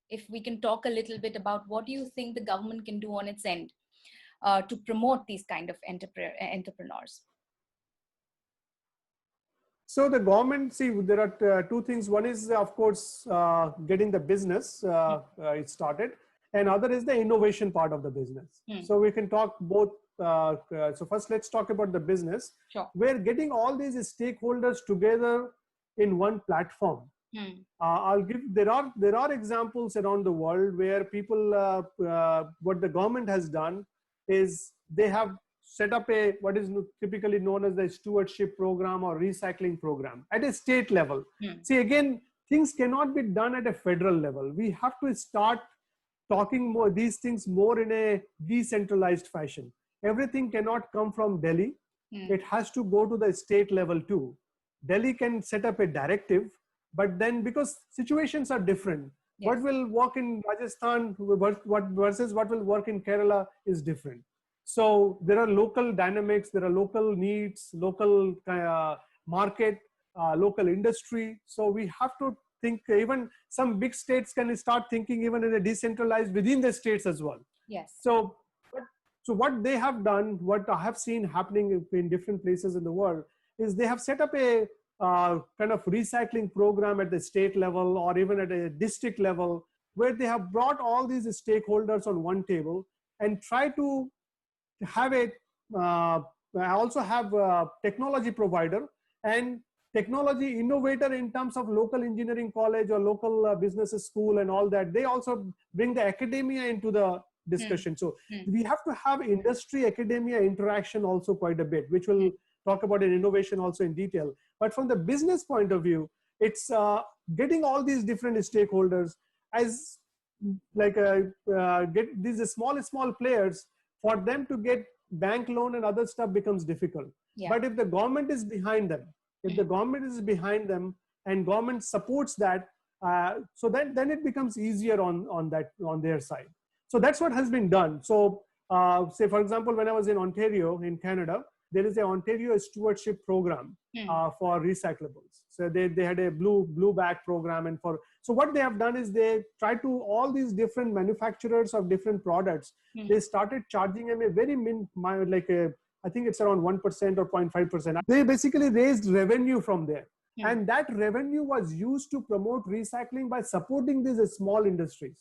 if we can talk a little bit about what do you think the government can do on its end to promote these kind of entrepreneurs? So the government, see, there are two things. One is, of course, getting the business it started, and other is the innovation part of the business. So we can talk both. So first, let's talk about the business. Sure. We're getting all these stakeholders together in one platform. I'll give. There are examples around the world where people, what the government has done is they have set up a what is typically known as the stewardship program or recycling program at a state level. See, again, things cannot be done at a federal level. We have to start talking more these things more in a decentralized fashion. Everything cannot come from Delhi. It has to go to the state level too. Delhi can set up a directive, but then because situations are different, what will work in Rajasthan versus what will work in Kerala is different. So there are local dynamics, there are local needs, local market, local industry. So we have to think, even some big states can start thinking even in a decentralized within the states as well. Yes. So what they have done, what I have seen happening in different places in the world is they have set up a kind of recycling program at the state level or even at a district level, where they have brought all these stakeholders on one table and try to have also have a technology provider and technology innovator in terms of local engineering college or local business school and all that. They also bring the academia into the discussion. So we have to have industry academia interaction also quite a bit, which we'll talk about in innovation also in detail. But from the business point of view, it's getting all these different stakeholders as like get these small players. For them to get bank loan and other stuff becomes difficult. But if the government is behind them, and government supports that, so then it becomes easier on their side. So that's what has been done. So say, for example, when I was in Ontario in Canada, there is an Ontario stewardship program for recyclables. So they had a blue bag program, and so what they have done is they try to all these different manufacturers of different products. They started charging them a very I think it's around 1% or 0.5%. They basically raised revenue from there, and that revenue was used to promote recycling by supporting these small industries.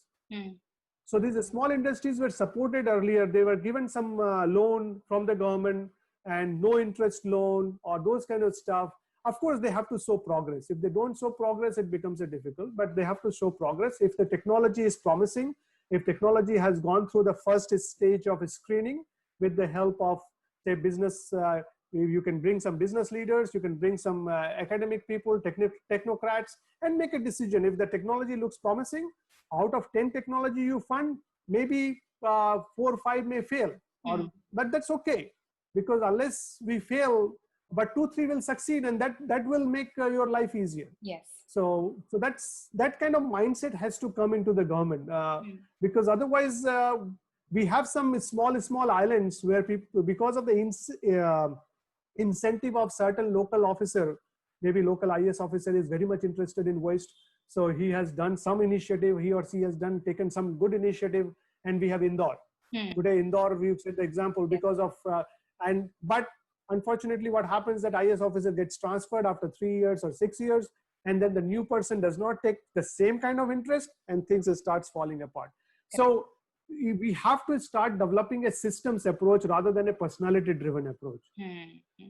So these small industries were supported earlier. They were given some loan from the government and no interest loan or those kind of stuff. Of course, they have to show progress. If they don't show progress, it becomes a difficult, but they have to show progress. If the technology is promising, if technology has gone through the first stage of screening with the help of, say, business, you can bring some business leaders, you can bring some academic people, technocrats, and make a decision. If the technology looks promising, out of 10 technology you fund, maybe 4 or 5 may fail, but that's okay, because unless we fail, but 2, 3 will succeed, and that will make your life easier. Yes. So that kind of mindset has to come into the government, because otherwise we have some small islands where people, because of the incentive of certain local officer, maybe local IAS officer is very much interested in waste. So he has done some initiative, he or she has taken some good initiative, and we have Indore. Today, Indore, we've set the example because of, but unfortunately what happens that IAS officer gets transferred after 3 years or 6 years, and then the new person does not take the same kind of interest, and things starts falling apart. So we have to start developing a systems approach rather than a personality driven approach.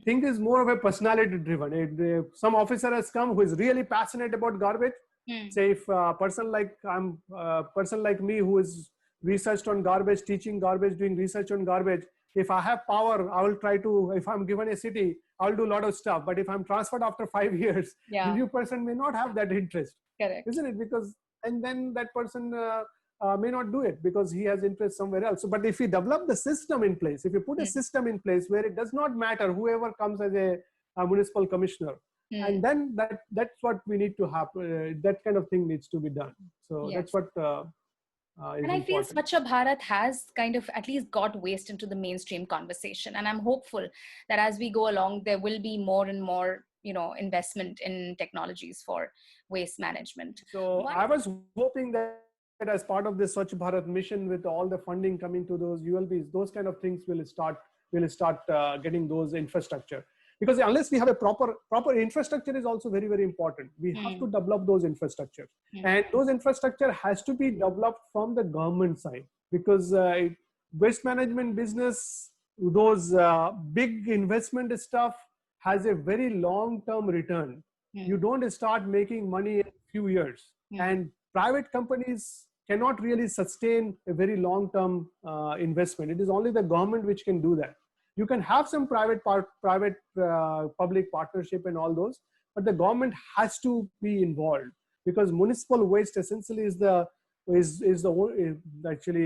Think is more of a personality driven. Some officer has come who is really passionate about garbage. Say if a person like me who is researched on garbage, teaching garbage, doing research on garbage, if I have power, I will try to, if I'm given a city, I'll do a lot of stuff. But if I'm transferred after 5 years, the new person may not have that interest. Correct. Isn't it? Because, and then that person may not do it because he has interest somewhere else. So, but if we develop the system in place, if you put a system in place where it does not matter whoever comes as a municipal commissioner, and then that's what we need to happen. That kind of thing needs to be done. So that's what and I feel Swachh Bharat has kind of at least got waste into the mainstream conversation. And I'm hopeful that as we go along, there will be more and more, investment in technologies for waste management. So I was hoping that as part of this Swachh Bharat mission, with all the funding coming to those ULBs, those kind of things will start getting those infrastructure. Because unless we have a proper infrastructure is also very, very important. We have to develop those infrastructure, and those infrastructure has to be developed from the government side, because waste management business, those big investment stuff has a very long-term return. You don't start making money in a few years, and private companies cannot really sustain a very long-term investment. It is only the government which can do that. You can have some public partnership and all those, but the government has to be involved, because municipal waste essentially actually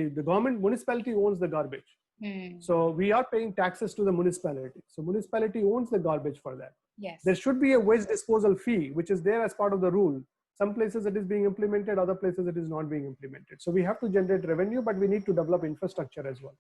the municipality owns the garbage. So we are paying taxes to the municipality. So municipality owns the garbage for that. Yes. There should be a waste disposal fee, which is there as part of the rule. Some places it is being implemented, other places it is not being implemented. So we have to generate revenue, but we need to develop infrastructure as well.